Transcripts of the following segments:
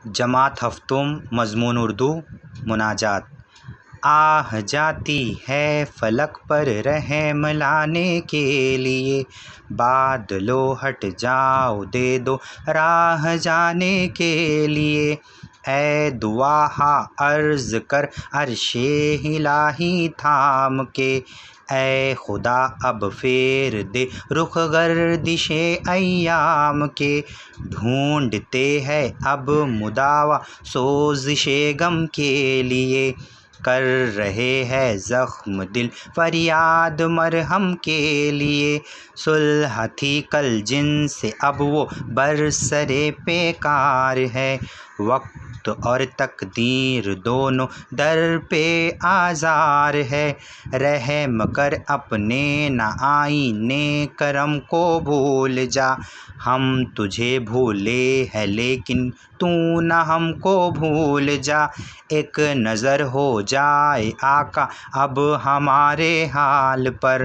جماعت ہفتم مضمون اردو مناجات۔ آہ جاتی ہے فلک پر رحم لانے کے لیے، بادلو ہٹ جاؤ دے دو راہ جانے کے لیے، اے دعا عرض کر عرش الہی تھام کے، اے خدا اب پھیر دے رخ گردش ایام کے، ڈھونڈتے ہیں اب مداوا سوزش غم کے لیے، کر رہے ہیں زخم دل فریاد مرہم کے لیے، صلح تھی کل جن سے اب وہ برسرے پیکار ہے، وقت اور تقدیر دونوں در پہ آزار ہے، رحم کر اپنے نہ آئینے کرم کو بھول جا، ہم تجھے بھولے ہیں لیکن تو نہ ہم کو بھول جا، ایک نظر ہو جائے آقا اب ہمارے حال پر،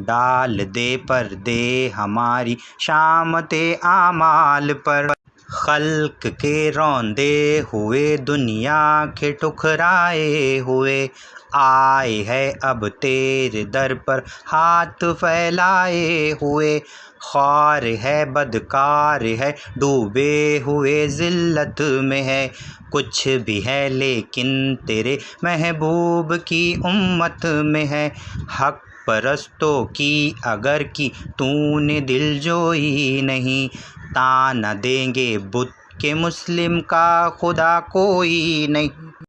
ڈال دے پردے ہماری شامت اعمال پر، خلق کے روندے ہوئے دنیا کے ٹھکرائے ہوئے، آئے ہیں اب تیرے در پر ہاتھ پھیلائے ہوئے، خوار ہے بدکار ہے ڈوبے ہوئے ذلت میں ہے، کچھ بھی ہے لیکن تیرے محبوب کی امت میں ہے، حق پرستوں کی اگر کی تو نے دل جوئی نہیں، طعنہ دیں گے بت کہ مسلم کا خدا کوئی نہیں۔